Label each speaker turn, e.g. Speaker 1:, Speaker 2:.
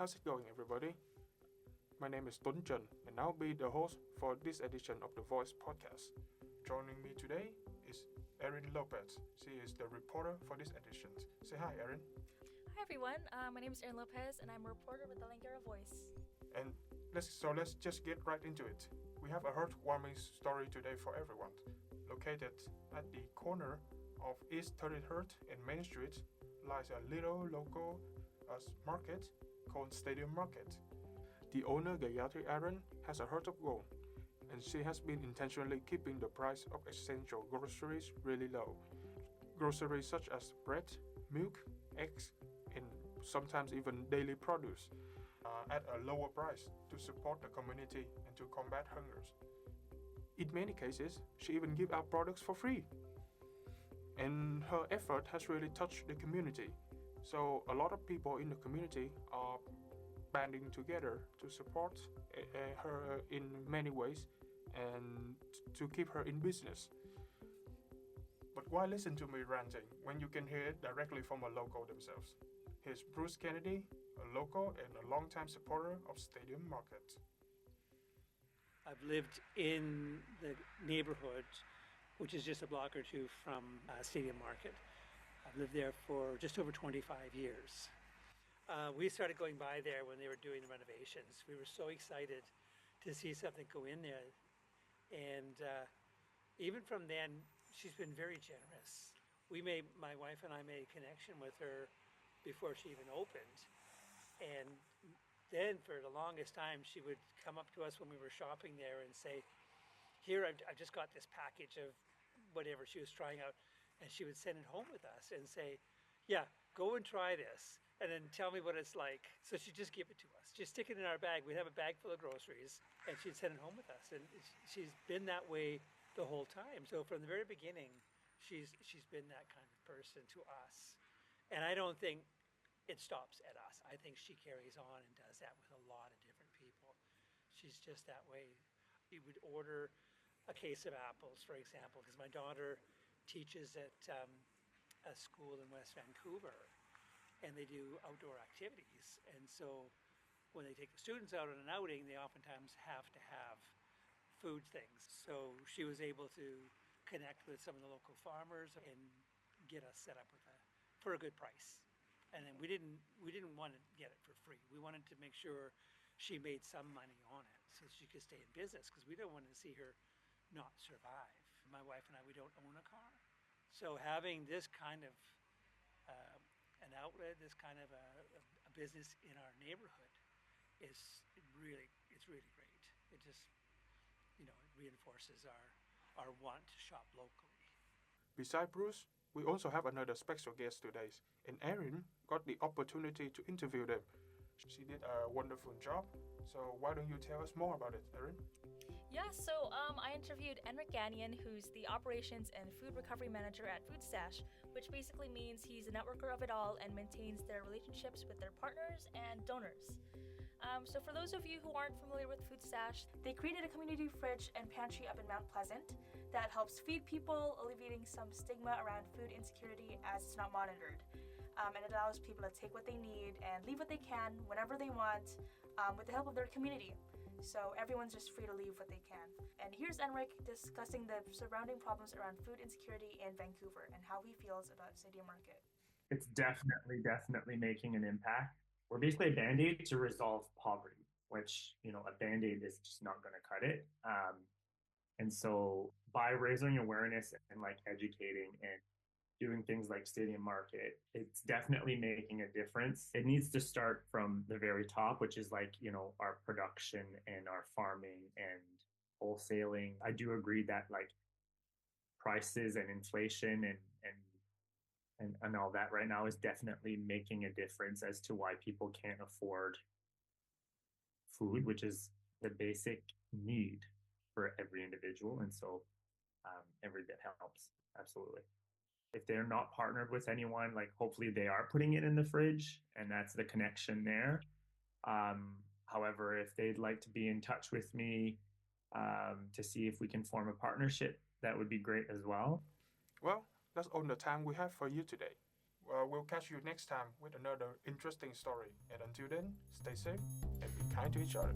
Speaker 1: How's it going, everybody? My name is Tuấn Trần, and I'll be the host for this edition of the Voice Podcast. Joining me today is Erin Lopez. She is the reporter for this edition. Say hi, Erin.
Speaker 2: Hi everyone, my name is Erin Lopez and I'm a reporter with the Langara Voice.
Speaker 1: And let's just get right into it. We have a heartwarming story today for everyone. Located at the corner of East 33rd and Main Street lies a little local market called Stadium Market. The owner, Gayathri Arun, has a heart of gold, and she has been intentionally keeping the price of essential groceries really low. Groceries such as bread, milk, eggs, and sometimes even daily produce at a lower price to support the community and to combat hunger. In many cases, she even gives out products for free. And her effort has really touched the community. So a lot of people in the community are banding together to support her in many ways and to keep her in business. But why listen to me ranting when you can hear it directly from a local themselves? Here's Bruce Kennedy, a local and a longtime supporter of Stadium Market.
Speaker 3: I've lived in the neighborhood, which is just a block or two from Stadium Market. I've lived there for just over 25 years. We started going by there when they were doing the renovations. We were so excited to see something go in there. And even from then, she's been very generous. My wife and I made a connection with her before she even opened. And then for the longest time, she would come up to us when we were shopping there and say, here, I've just got this package of whatever she was trying out. And she would send it home with us and say, yeah, go and try this. And then tell me what it's like. So she'd just give it to us. Just stick it in our bag. We'd have a bag full of groceries and she'd send it home with us. And she's been that way the whole time. So from the very beginning, she's been that kind of person to us. And I don't think it stops at us. I think she carries on and does that with a lot of different people. She's just that way. We would order a case of apples, for example, because my daughter teaches at a school in West Vancouver, and they do outdoor activities. And so when they take the students out on an outing, they oftentimes have to have food things. So she was able to connect with some of the local farmers and get us set up for a good price. And then we didn't want to get it for free. We wanted to make sure she made some money on it so she could stay in business, because we don't want to see her not survive. My wife and I, we don't own a car. So having this kind of an outlet, this kind of a business in our neighborhood it's really great. It just, it reinforces our want to shop locally.
Speaker 1: Besides Bruce, we also have another special guest today, and Erin got the opportunity to interview them. She did a wonderful job, so why don't you tell us more about it, Erin?
Speaker 2: Yeah, so I interviewed Enrik Gagnon, who's the Operations and Food Recovery Manager at Food Stash, which basically means he's a networker of it all and maintains their relationships with their partners and donors. So for those of you who aren't familiar with Food Stash, they created a community fridge and pantry up in Mount Pleasant that helps feed people, alleviating some stigma around food insecurity as it's not monitored. And it allows people to take what they need and leave what they can whenever they want with the help of their community. So everyone's just free to leave what they can. And here's Enrik discussing the surrounding problems around food insecurity in Vancouver and how he feels about Stadium Market.
Speaker 4: It's definitely making an impact. We're basically a Band-Aid to resolve poverty, which, a Band-Aid is just not going to cut it. And so by raising awareness and educating and doing things like Stadium Market, it's definitely making a difference. It needs to start from the very top, which is our production and our farming and wholesaling. I do agree that prices and inflation and all that right now is definitely making a difference as to why people can't afford food, which is the basic need for every individual. And so every bit helps. Absolutely. If they're not partnered with anyone, hopefully they are putting it in the fridge, and that's the connection there. However, if they'd like to be in touch with me to see if we can form a partnership, that would be great as well.
Speaker 1: Well, that's all the time we have for you today. we'll catch you next time with another interesting story. And until then, stay safe and be kind to each other.